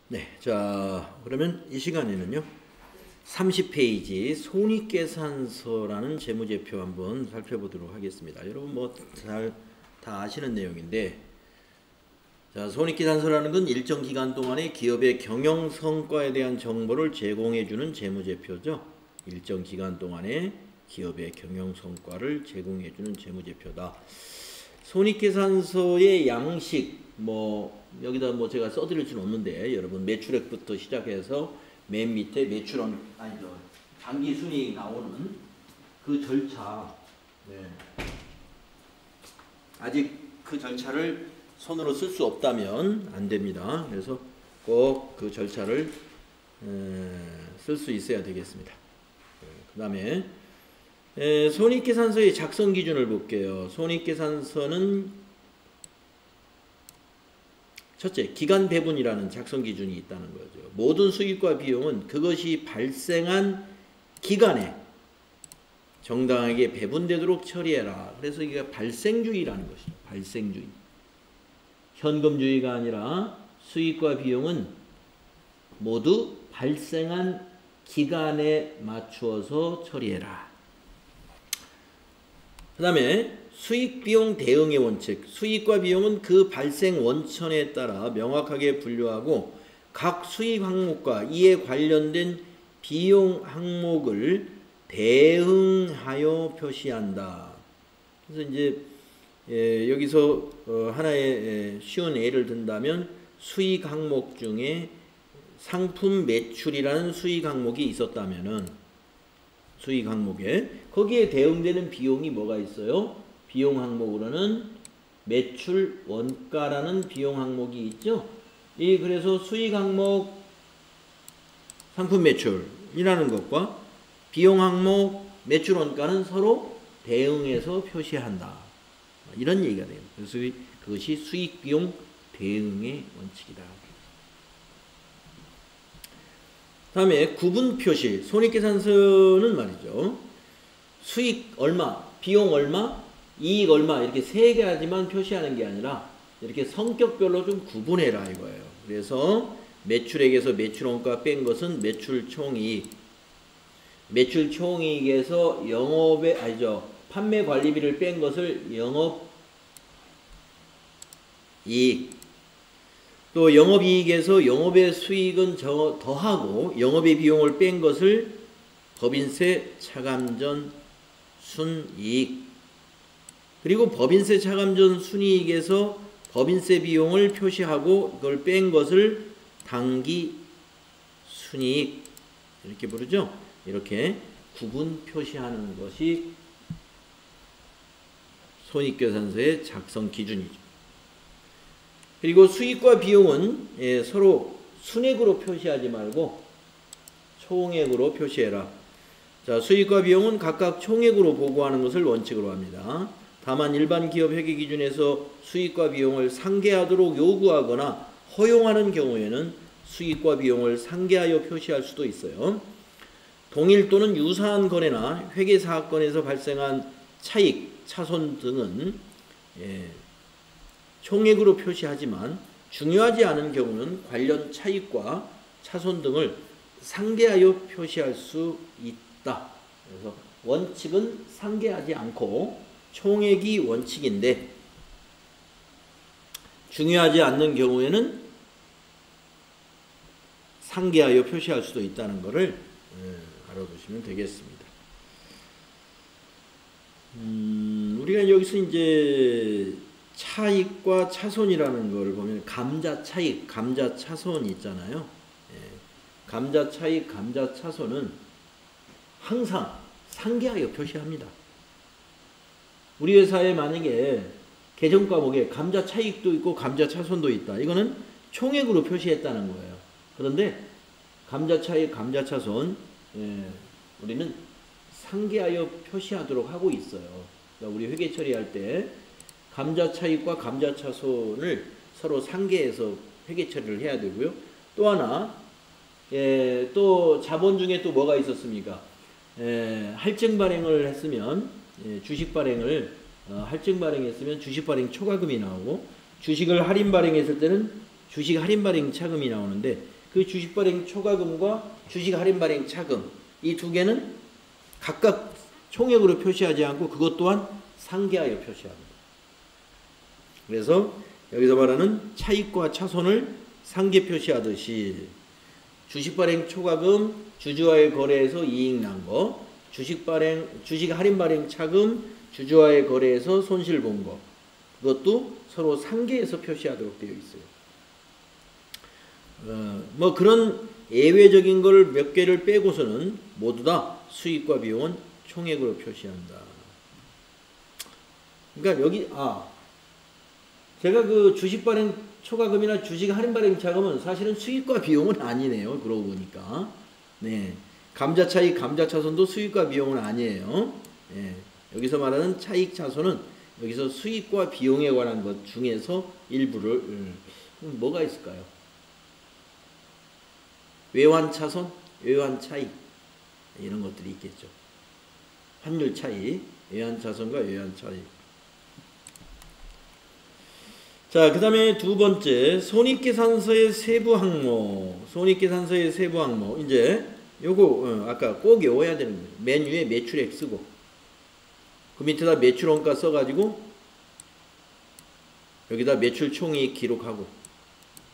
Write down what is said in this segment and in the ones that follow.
네, 자 그러면 이 시간에는요 30페이지 손익계산서라는 재무제표 한번 살펴보도록 하겠습니다. 여러분 뭐 다 아시는 내용인데, 자 손익계산서라는 건 일정 기간 동안의 기업의 경영 성과에 대한 정보를 제공해주는 재무제표죠. 일정 기간 동안의 기업의 경영 성과를 제공해주는 재무제표다. 손익계산서의 양식 여기다 제가 써드릴 수는 없는데, 여러분 매출액부터 시작해서 맨 밑에 매출원 당기순이익 나오는 그 절차, 아직 그 절차를 손으로 쓸 수 없다면 안 됩니다. 그래서 꼭 그 절차를 쓸 수 있어야 되겠습니다. 그 다음에 손익계산서의 작성 기준을 볼게요. 손익계산서는 첫째, 기간 배분이라는 작성 기준이 있다는 거죠. 모든 수익과 비용은 그것이 발생한 기간에 정당하게 배분되도록 처리해라. 그래서 이게 발생주의라는 것이죠. 발생주의. 현금주의가 아니라 수익과 비용은 모두 발생한 기간에 맞추어서 처리해라. 그 다음에 수익비용 대응의 원칙. 수익과 비용은 그 발생 원천에 따라 명확하게 분류하고 각 수익 항목과 이에 관련된 비용 항목을 대응하여 표시한다. 그래서 이제 여기서 하나의 쉬운 예를 든다면, 수익 항목 중에 상품 매출이라는 수익 항목이 있었다면은, 수익 항목에 거기에 대응되는 비용이 뭐가 있어요? 비용 항목으로는 매출 원가라는 비용 항목이 있죠. 그래서 수익 항목 상품 매출이라는 것과 비용 항목 매출 원가는 서로 대응해서 표시한다. 이런 얘기가 돼요. 그래서 그것이 수익 비용 대응의 원칙이다. 다음에 구분 표시. 손익계산서는 말이죠, 수익 얼마, 비용 얼마, 이익 얼마 이렇게 세 가지만 표시하는 게 아니라 이렇게 성격별로 좀 구분해라 이거예요. 그래서 매출액에서 매출원가 뺀 것은 매출 총이익, 매출 총이익에서 판매 관리비를 뺀 것을 영업이익, 또 영업이익에서 영업의 수익은 더하고 영업의 비용을 뺀 것을 법인세 차감전 순이익, 그리고 법인세 차감전 순이익에서 법인세 비용을 표시하고 그걸 뺀 것을 당기 순이익 이렇게 부르죠. 이렇게 구분 표시하는 것이 손익계산서의 작성 기준이죠. 그리고 수익과 비용은 서로 순액으로 표시하지 말고 총액으로 표시해라. 자, 수익과 비용은 각각 총액으로 보고하는 것을 원칙으로 합니다. 다만 일반 기업 회계 기준에서 수익과 비용을 상계하도록 요구하거나 허용하는 경우에는 수익과 비용을 상계하여 표시할 수도 있어요. 동일 또는 유사한 거래나 회계 사건에서 발생한 차익, 차손 등은 총액으로 표시하지만 중요하지 않은 경우는 관련 차익과 차손 등을 상계하여 표시할 수 있다. 그래서 원칙은 상계하지 않고 총액이 원칙인데, 중요하지 않는 경우에는 상계하여 표시할 수도 있다는 것을 알아두시면 되겠습니다. 우리가 여기서 이제 차익과 차손이라는 걸 보면 감자 차익, 감자 차손 있잖아요. 감자 차익, 감자 차손은 항상 상계하여 표시합니다. 우리 회사에 만약에 계정 과목에 감자 차익도 있고 감자 차손도 있다. 이거는 총액으로 표시했다는 거예요. 그런데 감자 차익, 감자 차손 우리는 상계하여 표시하도록 하고 있어요. 그러니까 우리 회계 처리할 때 감자 차익과 감자 차손을 서로 상계해서 회계 처리를 해야 되고요. 또 하나, 또 자본 중에 또 뭐가 있었습니까? 할증 발행을 했으면, 주식 발행을 할증 발행했으면 주식 발행 초과금이 나오고, 주식을 할인 발행했을 때는 주식 할인 발행 차금이 나오는데, 그 주식 발행 초과금과 주식 할인 발행 차금 이 두 개는 각각 총액으로 표시하지 않고 그것 또한 상계하여 표시합니다. 그래서 여기서 말하는 차익과 차손을 상계 표시하듯이 주식 발행 초과금 주주와의 거래에서 이익 난 거, 주식 할인 발행 차금 주주와의 거래에서 손실 본 거, 그것도 서로 상계해서 표시하도록 되어 있어요. 뭐 그런 예외적인 걸 몇 개를 빼고서는 모두 다 수익과 비용은 총액으로 표시한다. 그러니까 여기 제가 그 주식 발행 초과금이나 주식 할인 발행 차금은 사실은 수익과 비용은 아니네요. 그러고 보니까. 네. 감자 차익, 감자 차손도 수익과 비용은 아니에요. 네. 여기서 말하는 차익 차손은 여기서 수익과 비용에 관한 것 중에서 일부를 뭐가 있을까요? 외환 차손, 외환 차익 이런 것들이 있겠죠. 환율 차익, 외환 차손과 외환 차익. 자, 그 다음에 두 번째, 손익계산서의 세부 항목. 손익계산서의 세부 항목. 이제 요거 아까 꼭 외워야 되는 거예요. 맨 위에 매출액 쓰고 그 밑에다 매출원가 써가지고 여기다 매출총이익 기록하고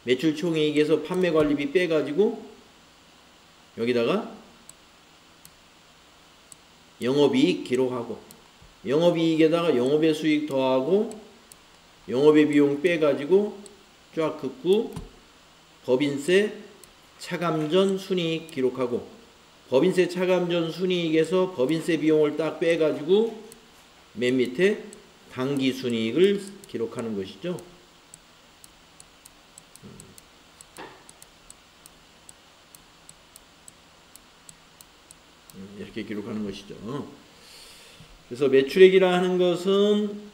매출총이익에서 판매관리비 빼가지고 여기다가 영업이익 기록하고 영업이익에다가 영업의 수익 더하고 영업의 비용 빼가지고 쫙 긋고 법인세 차감전 순이익 기록하고 법인세 차감전 순이익에서 법인세 비용을 딱 빼가지고 맨 밑에 당기순이익을 기록하는 것이죠. 이렇게 기록하는 것이죠. 그래서 매출액이라 하는 것은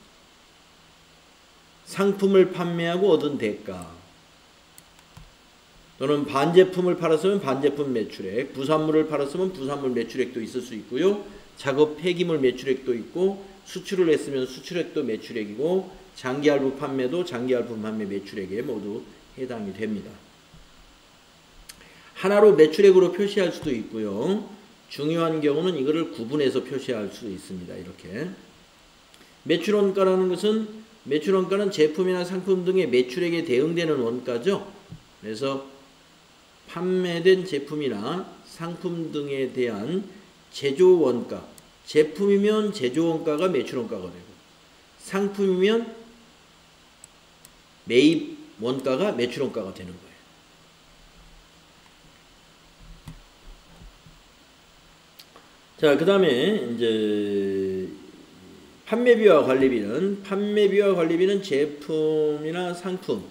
상품을 판매하고 얻은 대가 또는 반제품을 팔았으면 반제품 매출액, 부산물을 팔았으면 부산물 매출액도 있을 수 있고요. 작업 폐기물 매출액도 있고 수출을 했으면 수출액도 매출액이고 장기할부 판매도 장기할부 판매 매출액에 모두 해당이 됩니다. 하나로 매출액으로 표시할 수도 있고요. 중요한 경우는 이거를 구분해서 표시할 수 있습니다. 이렇게 매출원가라는 것은 매출원가는 제품이나 상품 등의 매출액에 대응되는 원가죠. 그래서 판매된 제품이나 상품 등에 대한 제조원가, 제품이면 제조원가가 매출원가가 되고 상품이면 매입원가가 매출원가가 되는 거예요. 자, 그 다음에 이제 판매비와 관리비는 제품이나 상품,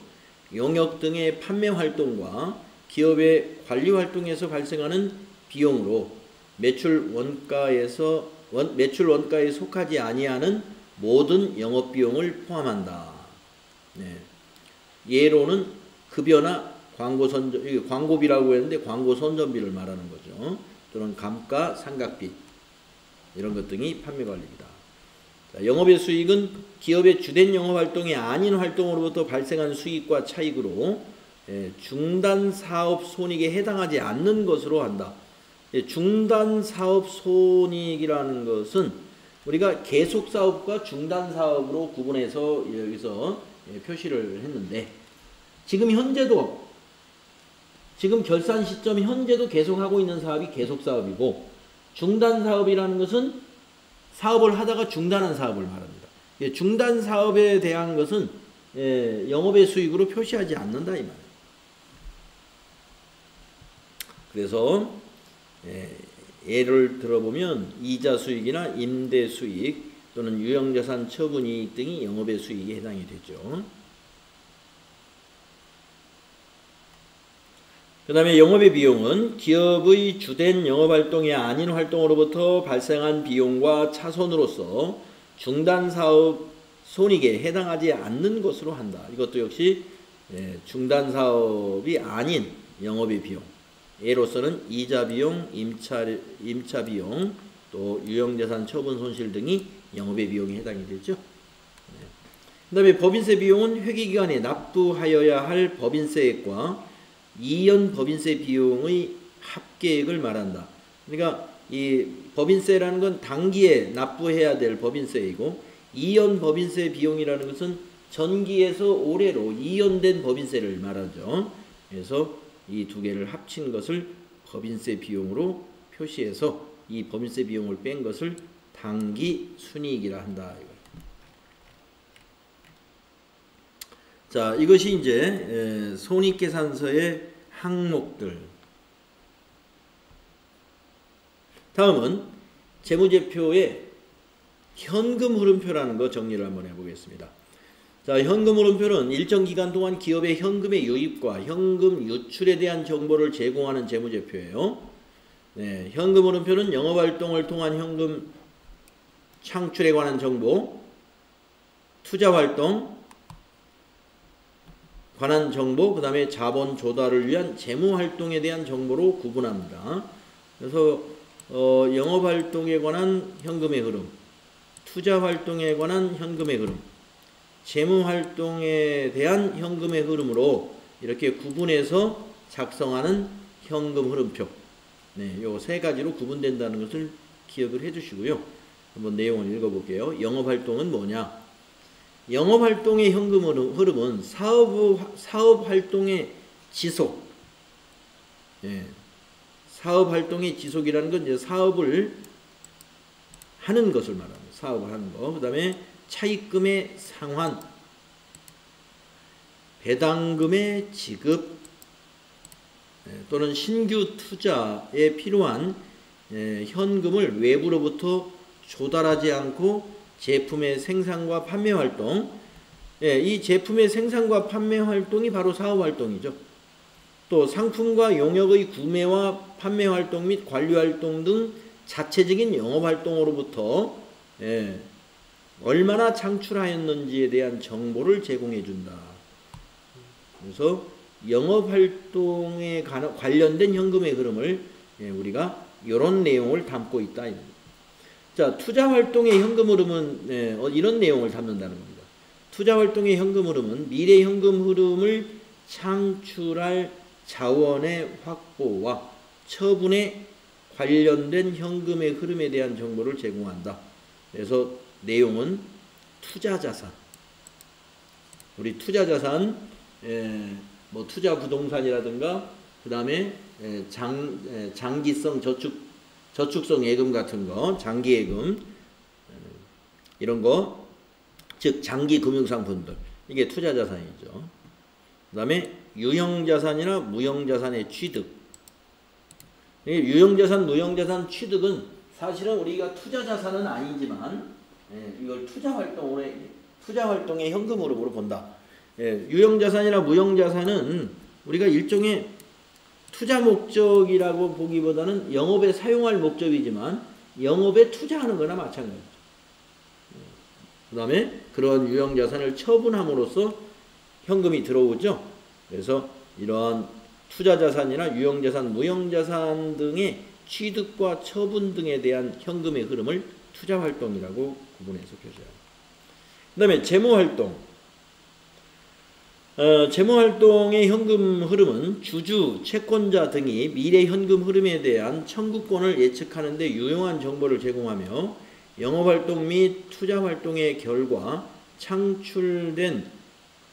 용역 등의 판매 활동과 기업의 관리 활동에서 발생하는 비용으로 매출 원가에 속하지 아니하는 모든 영업 비용을 포함한다. 네. 예로는 급여나 광고비라고 했는데 광고 선전비를 말하는 거죠. 또는 감가, 상각비 이런 것 등이 판매 관리비다. 자, 영업의 수익은 기업의 주된 영업 활동이 아닌 활동으로부터 발생한 수익과 차익으로 중단 사업 손익에 해당하지 않는 것으로 한다. 중단 사업 손익이라는 것은 우리가 계속 사업과 중단 사업으로 구분해서 여기서 표시를 했는데 지금 결산 시점 현재도 계속하고 있는 사업이 계속 사업이고 중단 사업이라는 것은 사업을 하다가 중단한 사업을 말합니다. 중단 사업에 대한 것은 영업의 수익으로 표시하지 않는다 이 말이에요. 그래서 예를 들어보면 이자 수익이나 임대 수익 또는 유형자산 처분이익 등이 영업의 수익에 해당이 되죠. 그 다음에 영업의 비용은 기업의 주된 영업활동이 아닌 활동으로부터 발생한 비용과 차손으로서 중단사업 손익에 해당하지 않는 것으로 한다. 이것도 역시 중단사업이 아닌 영업의 비용. 예로서는 이자비용, 임차비용, 또 유형자산 처분 손실 등이 영업의 비용에 해당이 되죠. 그 다음에 법인세 비용은 회계기간에 납부하여야 할 법인세액과 2년 법인세 비용의 합계액을 말한다. 그러니까 이 법인세라는 건 단기에 납부해야 될 법인세이고 2년 법인세 비용이라는 것은 전기에서 올해로 2년 된 법인세를 말하죠. 그래서 이 두 개를 합친 것을 법인세 비용으로 표시해서 이 법인세 비용을 뺀 것을 당기 순이익이라 한다. 자, 이것이 이제 손익계산서의 항목들. 다음은 재무제표의 현금 흐름표라는 거 정리를 한번 해보겠습니다. 자, 현금 흐름표는 일정 기간 동안 기업의 현금의 유입과 현금 유출에 대한 정보를 제공하는 재무제표예요. 네, 현금 흐름표는 영업활동을 통한 현금 창출에 관한 정보, 투자활동 관한 정보, 그 다음에 자본 조달을 위한 재무활동에 대한 정보로 구분합니다. 그래서 영업활동에 관한 현금의 흐름, 투자활동에 관한 현금의 흐름, 재무활동에 대한 현금의 흐름으로 이렇게 구분해서 작성하는 현금 흐름표. 네, 요 세 가지로 구분된다는 것을 기억을 해 주시고요. 한번 내용을 읽어볼게요. 영업활동은 뭐냐? 영업활동의 현금 흐름은 사업활동의 지속. 예, 사업활동의 지속이라는 건 이제 사업을 하는 것을 말합니다. 사업을 하는 거. 그 다음에 차입금의 상환, 배당금의 지급, 또는 신규 투자에 필요한 현금을 외부로부터 조달하지 않고 제품의 생산과 판매 활동, 이 제품의 생산과 판매 활동이 바로 사업 활동이죠. 또 상품과 용역의 구매와 판매 활동 및 관리 활동 등 자체적인 영업 활동으로부터 얼마나 창출하였는지에 대한 정보를 제공해 준다. 그래서 영업 활동에 관련된 현금의 흐름을 우리가 이런 내용을 담고 있다. 자, 투자활동의 현금 흐름은 이런 내용을 담는다는 겁니다. 투자활동의 현금 흐름은 미래 현금 흐름을 창출할 자원의 확보와 처분에 관련된 현금의 흐름에 대한 정보를 제공한다. 그래서 내용은 투자자산, 우리 투자자산, 뭐 투자 부동산이라든가 그 다음에 장기성 저축성 예금 같은 거, 장기 예금 이런 거, 즉 장기 금융상품들, 이게 투자자산이죠. 그 다음에 유형자산이나 무형자산의 취득. 유형자산, 무형자산 취득은 사실은 우리가 투자자산은 아니지만 이걸 투자활동의 현금 흐름으로 본다. 유형자산이나 무형자산은 우리가 일종의 투자 목적이라고 보기보다는 영업에 사용할 목적이지만 영업에 투자하는 거나 마찬가지죠. 그 다음에 그런 유형자산을 처분함으로써 현금이 들어오죠. 그래서 이러한 투자자산이나 유형자산, 무형자산 등의 취득과 처분 등에 대한 현금의 흐름을 투자활동이라고 구분해서 표시합니다. 그 다음에 재무활동. 재무활동의 현금 흐름은 주주, 채권자 등이 미래 현금 흐름에 대한 청구권을 예측하는 데 유용한 정보를 제공하며 영업활동 및 투자활동의 결과 창출된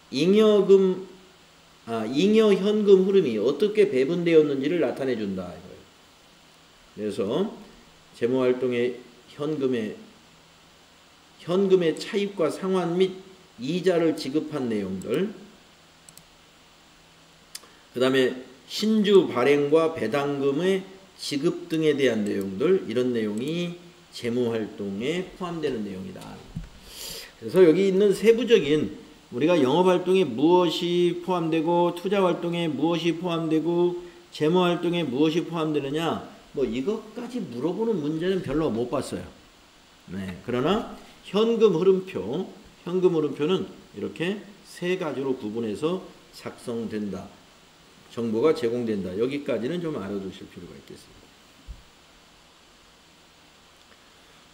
잉여 현금 흐름이 어떻게 배분되었는지를 나타내준다. 그래서 재무활동의 현금의 차입과 상환 및 이자를 지급한 내용들, 그 다음에 신주 발행과 배당금의 지급 등에 대한 내용들, 이런 내용이 재무활동에 포함되는 내용이다. 그래서 여기 있는 세부적인 우리가 영업활동에 무엇이 포함되고 투자활동에 무엇이 포함되고 재무활동에 무엇이 포함되느냐, 뭐 이것까지 물어보는 문제는 별로 못 봤어요. 네, 그러나 현금 흐름표는 이렇게 세 가지로 구분해서 작성된다. 정보가 제공된다. 여기까지는 좀 알아두실 필요가 있겠습니다.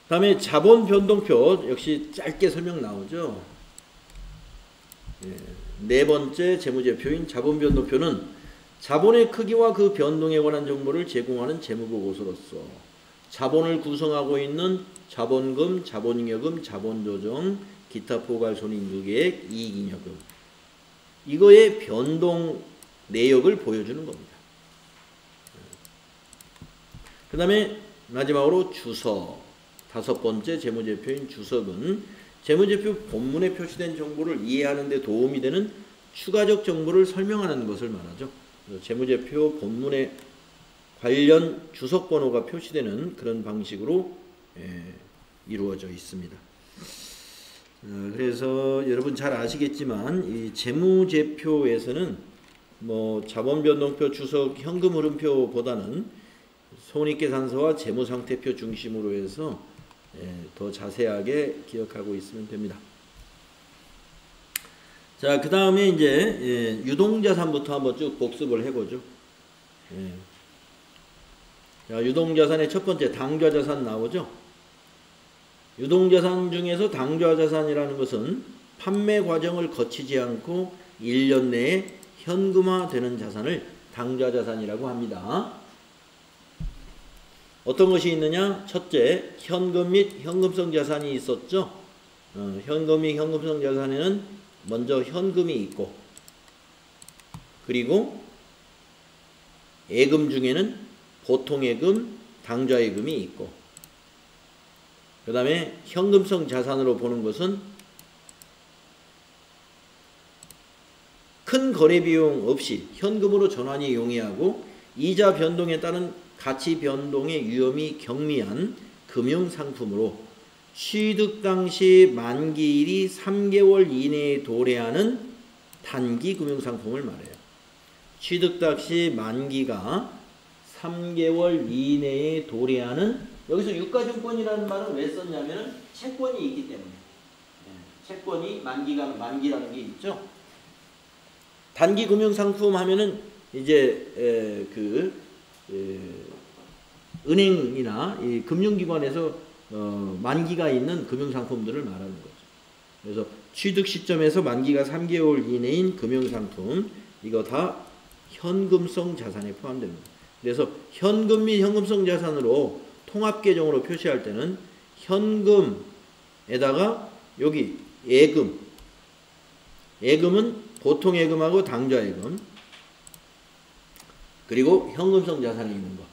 다음에 자본 변동표, 역시 짧게 설명 나오죠. 네 번째 재무제표인 자본 변동표는 자본의 크기와 그 변동에 관한 정보를 제공하는 재무보고서로서 자본을 구성하고 있는 자본금, 자본잉여금, 자본조정, 기타 포괄손익계획, 이익잉여금 이거의 변동 내역을 보여주는 겁니다. 그 다음에 마지막으로 주석, 다섯 번째 재무제표인 주석은 재무제표 본문에 표시된 정보를 이해하는 데 도움이 되는 추가적 정보를 설명하는 것을 말하죠. 재무제표 본문에 관련 주석 번호가 표시되는 그런 방식으로 이루어져 있습니다. 그래서 여러분 잘 아시겠지만 이 재무제표에서는 뭐 자본변동표, 주석, 현금흐름표보다는 손익계산서와 재무상태표 중심으로 해서 더 자세하게 기억하고 있으면 됩니다. 자, 그 다음에 이제 유동자산부터 한번 쭉 복습을 해보죠. 자, 유동자산의 첫 번째 당좌자산 나오죠. 유동자산 중에서 당좌자산이라는 것은 판매 과정을 거치지 않고 1년 내에 현금화되는 자산을 당좌자산이라고 합니다. 어떤 것이 있느냐? 첫째, 현금 및 현금성 자산이 있었죠. 현금 및 현금성 자산에는 먼저 현금이 있고, 그리고 예금 중에는 보통예금, 당좌예금이 있고, 그 다음에 현금성 자산으로 보는 것은 큰 거래 비용 없이 현금으로 전환이 용이하고 이자 변동에 따른 가치 변동의 위험이 경미한 금융상품으로 취득 당시 만기일이 3개월 이내에 도래하는 단기 금융상품을 말해요. 취득 당시 만기가 3개월 이내에 도래하는, 여기서 유가증권이라는 말은 왜 썼냐면은 채권이 있기 때문에. 채권이 만기라는 게 있죠. 단기 금융상품 하면은 이제 은행이나 이 금융기관에서 만기가 있는 금융상품들을 말하는 거죠. 그래서 취득 시점에서 만기가 3개월 이내인 금융상품, 이거 다 현금성 자산에 포함됩니다. 그래서 현금 및 현금성 자산으로 통합계정으로 표시할 때는 현금에다가 여기 예금은 보통예금하고 당좌예금, 그리고 현금성 자산이 있는 것,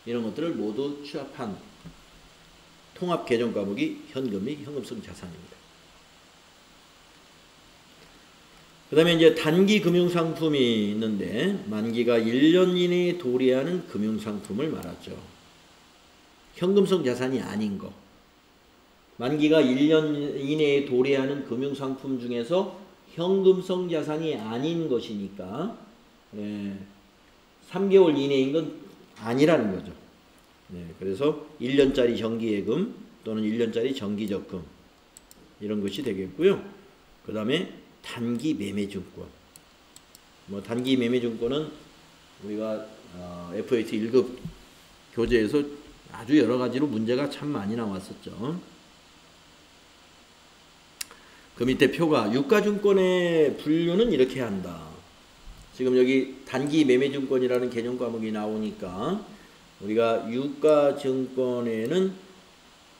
이런 것들을 모두 취합한 통합 계정 과목이 현금 및 현금성 자산입니다. 그 다음에 이제 단기 금융상품이 있는데 만기가 1년 이내에 도래하는 금융상품을 말하죠. 현금성 자산이 아닌 거. 만기가 1년 이내에 도래하는 금융상품 중에서 현금성 자산이 아닌 것이니까 3개월 이내인 건 아니라는 거죠. 그래서 1년짜리 정기예금 또는 1년짜리 정기적금 이런 것이 되겠고요. 그 다음에 단기 매매증권. 뭐 단기 매매증권은 우리가 FAT 1급 교재에서 아주 여러 가지로 문제가 참 많이 나왔었죠. 그 밑에 표가 유가증권의 분류는 이렇게 한다. 지금 여기 단기 매매증권이라는 개념 과목이 나오니까 우리가 유가증권에는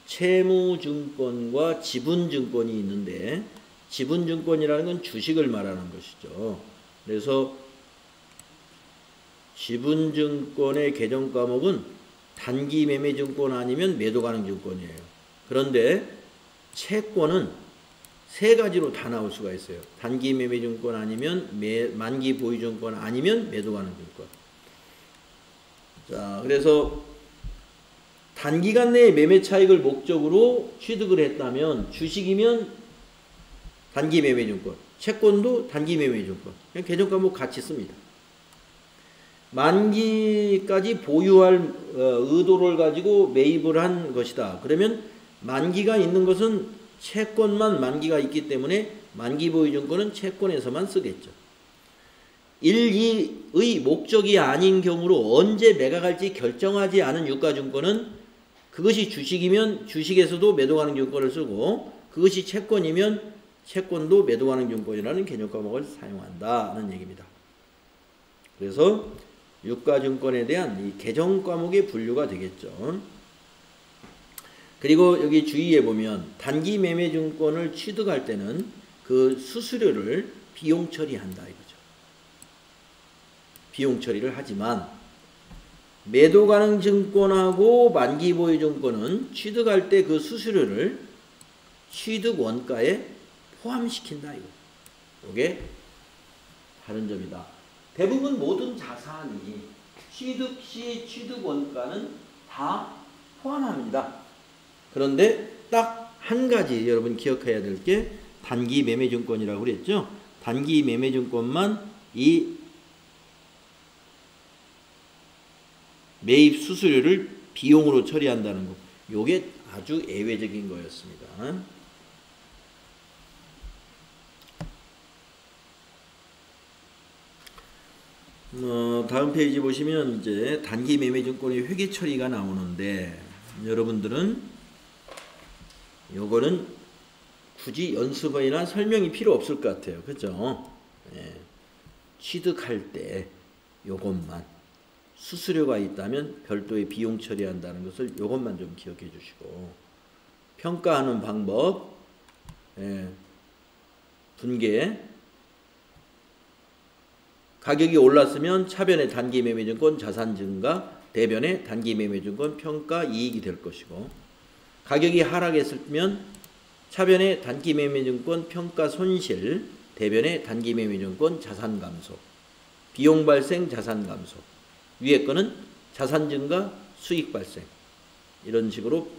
채무증권과 지분증권이 있는데 지분증권이라는 건 주식을 말하는 것이죠. 그래서 지분증권의 개정 과목은 단기 매매증권 아니면 매도가능증권이에요. 그런데 채권은 세 가지로 다 나올 수가 있어요. 단기 매매증권 아니면 만기 보유증권 아니면 매도가능증권. 자, 그래서 단기간 내에 매매 차익을 목적으로 취득을 했다면 주식이면 단기 매매증권, 채권도 단기 매매증권. 그냥 개정 과목 같이 씁니다. 만기까지 보유할 의도를 가지고 매입을 한 것이다. 그러면 만기가 있는 것은 채권만 만기가 있기 때문에 만기 보유증권은 채권에서만 쓰겠죠. 1, 2의 목적이 아닌 경우로 언제 매각할지 결정하지 않은 유가증권은 그것이 주식이면 주식에서도 매도가능증권을 쓰고 그것이 채권이면 채권도 매도가능증권이라는 개념 과목을 사용한다는 얘기입니다. 그래서 유가증권에 대한 이 개정 과목의 분류가 되겠죠. 그리고 여기 주의해 보면 단기 매매 증권을 취득할 때는 그 수수료를 비용 처리한다 이거죠. 비용 처리를 하지만 매도 가능 증권하고 만기 보유 증권은 취득할 때 그 수수료를 취득 원가에 포함시킨다 이거. 이게 다른 점이다. 대부분 모든 자산이 취득 시 취득 원가는 다 포함합니다. 그런데 딱 한 가지 여러분 기억해야 될 게 단기 매매 증권이라고 그랬죠. 단기 매매 증권만 이 매입 수수료를 비용으로 처리한다는 거. 요게 아주 예외적인 거였습니다. 다음 페이지 보시면 이제 단기 매매 증권의 회계 처리가 나오는데 여러분들은 요거는 굳이 연습이나 설명이 필요 없을 것 같아요. 그죠? 예. 취득할 때 요것만 수수료가 있다면 별도의 비용 처리한다는 것을 요것만 좀 기억해 주시고 평가하는 방법 예. 분계 가격이 올랐으면 차변의 단기 매매증권 자산 증가, 대변의 단기 매매증권 평가 이익이 될 것이고 가격이 하락했으면 차변의 단기 매매증권 평가 손실, 대변의 단기 매매증권 자산 감소, 비용 발생 자산 감소, 위에 거는 자산 증가 수익 발생 이런 식으로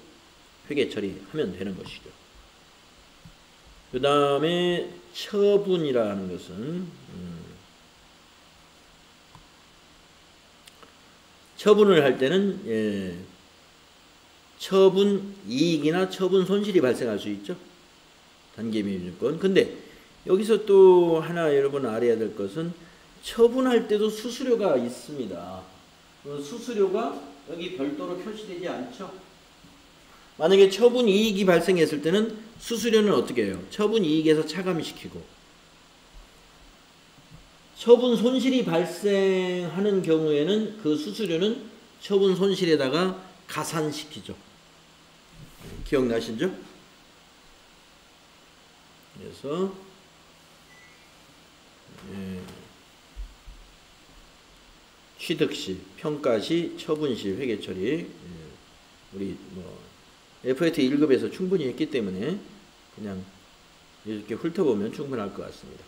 회계 처리하면 되는 것이죠. 그 다음에 처분이라는 것은 처분을 할 때는 처분 이익이나 처분 손실이 발생할 수 있죠. 단기 매매증권. 근데 여기서 또 하나 여러분 알아야 될 것은 처분할 때도 수수료가 있습니다. 수수료가 여기 별도로 표시되지 않죠. 만약에 처분 이익이 발생했을 때는 수수료는 어떻게 해요? 처분 이익에서 차감시키고 처분 손실이 발생하는 경우에는 그 수수료는 처분 손실에다가 가산시키죠. 기억나시죠? 그래서 취득시, 평가시, 처분시, 회계처리 우리 FAT 1급에서 충분히 했기 때문에 그냥 이렇게 훑어보면 충분할 것 같습니다.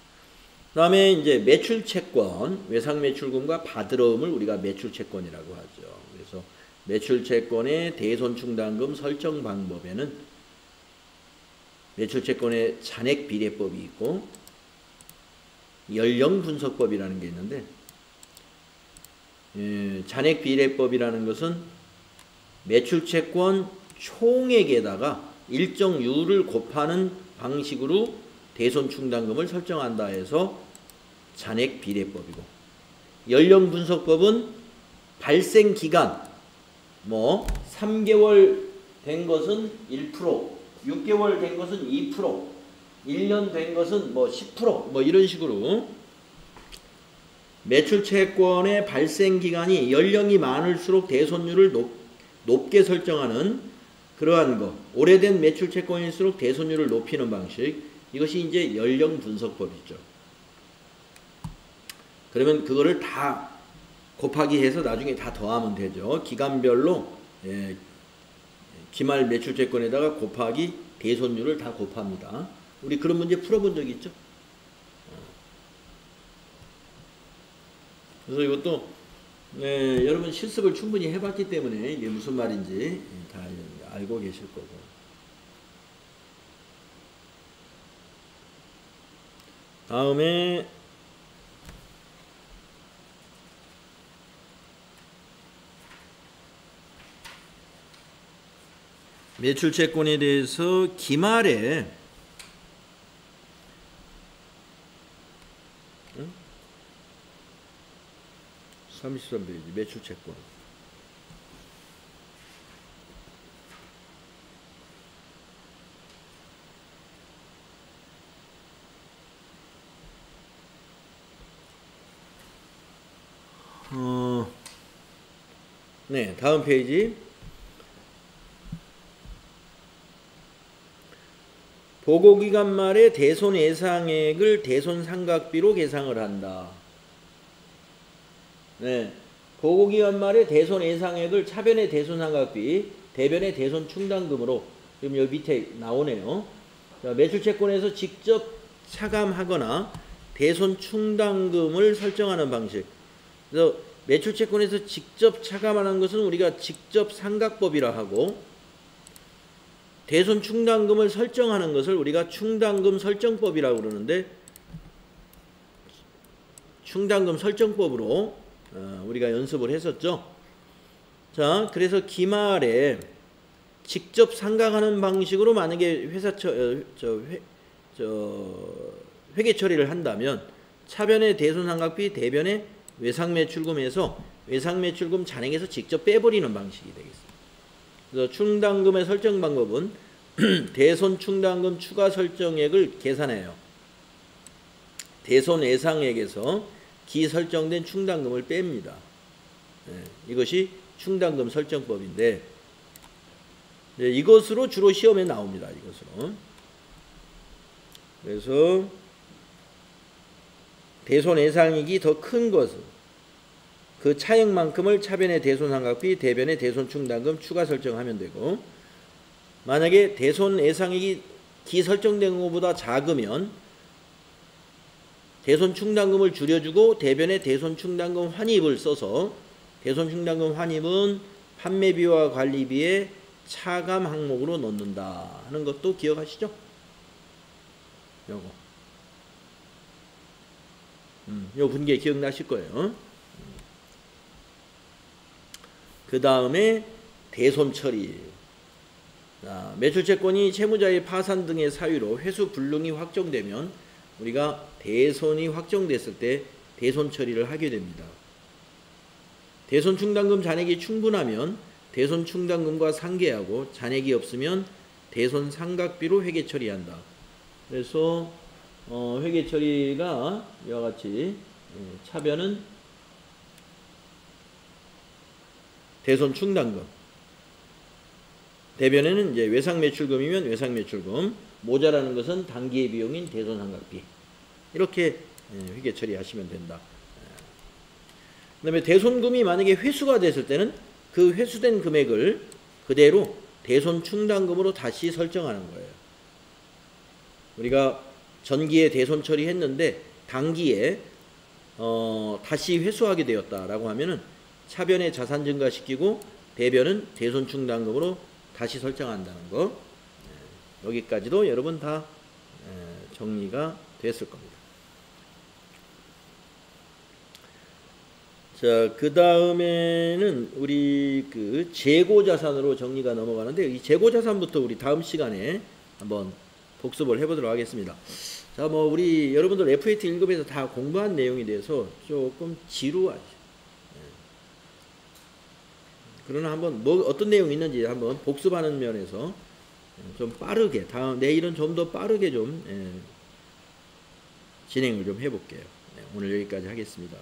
그 다음에 이제 매출채권, 외상매출금과 받으러움을 우리가 매출채권이라고 하죠. 그래서 매출채권의 대손충당금 설정 방법에는 매출채권의 잔액비례법이 있고 연령분석법이라는 게 있는데 잔액비례법이라는 것은 매출채권 총액에다가 일정율을 곱하는 방식으로 대손충당금을 설정한다 해서 잔액비례법이고 연령분석법은 발생기간 3개월 된 것은 1%, 6개월 된 것은 2%, 1년 된 것은 10% 이런 식으로 매출채권의 발생기간이 연령이 많을수록 대손율을 높게 설정하는 그러한 거. 오래된 매출채권일수록 대손율을 높이는 방식. 이것이 이제 연령분석법이죠. 그러면 그거를 다 곱하기 해서 나중에 다 더하면 되죠. 기간별로 기말 매출채권에다가 곱하기 대손율을 다 곱합니다. 우리 그런 문제 풀어본 적 있죠? 그래서 이것도 여러분 실습을 충분히 해봤기 때문에 이게 무슨 말인지 다 알고 계실 거고. 다음에 매출채권에 대해서 기말에 33페이지 매출채권 네, 다음 페이지. 보고기간 말에 대손 예상액을 대손 삼각비로 계상을 한다. 네, 보고기간 말에 대손 예상액을 차변의 대손 삼각비, 대변의 대손 충당금으로, 지금 여기 밑에 나오네요. 자, 매출채권에서 직접 차감하거나 대손 충당금을 설정하는 방식. 그래서 매출채권에서 직접 차감하는 것은 우리가 직접 상각법이라 하고, 대손 충당금을 설정하는 것을 우리가 충당금 설정법이라고 그러는데, 충당금 설정법으로 우리가 연습을 했었죠. 자, 그래서 기말에 직접 상각하는 방식으로 만약에 회계 처리를 한다면 차변의 대손 상각비, 대변의 외상매출금에서 외상매출금 잔액에서 직접 빼버리는 방식이 되겠습니다. 그래서 충당금의 설정 방법은 대손 충당금 추가 설정액을 계산해요. 대손 예상액에서 기설정된 충당금을 뺍니다. 이것이 충당금 설정법인데, 이것으로 주로 시험에 나옵니다. 이것으로. 그래서 대손 예상액이 더 큰 것은 그 차액만큼을 차변의 대손 상각비, 대변의 대손 충당금 추가 설정하면 되고, 만약에 대손 예상액이 기설정된 것보다 작으면 대손 충당금을 줄여주고 대변의 대손 충당금 환입을 써서, 대손 충당금 환입은 판매비와 관리비의 차감 항목으로 넣는다 하는 것도 기억하시죠? 요거. 요 분계 기억나실 거예요. 그 다음에 대손 처리. 자, 매출채권이 채무자의 파산 등의 사유로 회수 불능이 확정되면 우리가 대손이 확정됐을 때 대손 처리를 하게 됩니다. 대손 충당금 잔액이 충분하면 대손 충당금과 상계하고, 잔액이 없으면 대손 상각비로 회계 처리한다. 그래서 회계 처리가 이와 같이, 차변은 대손 충당금, 대변에는 이제 외상매출금이면 외상매출금, 모자라는 것은 단기의 비용인 대손 상각비, 이렇게 회계 처리하시면 된다. 그 다음에 대손금이 만약에 회수가 됐을 때는 그 회수된 금액을 그대로 대손 충당금으로 다시 설정하는 거예요. 우리가 전기에 대손 처리했는데 단기에 다시 회수하게 되었다라고 하면은 차변에 자산 증가시키고 대변은 대손 충당금으로 다시 설정한다는 거. 여기까지도 여러분 다 정리가 됐을 겁니다. 자, 그 다음에는 우리 그 재고자산으로 정리가 넘어가는데, 이 재고자산부터 우리 다음 시간에 한번 복습을 해보도록 하겠습니다. 자, 뭐 우리 여러분들 FAT 1급에서 다 공부한 내용에 대해서 조금 지루하죠. 그러나 한번 뭐 어떤 내용이 있는지 한번 복습하는 면에서 좀 빠르게, 내일은 좀 더 빠르게 좀 진행을 좀 해볼게요. 오늘 여기까지 하겠습니다.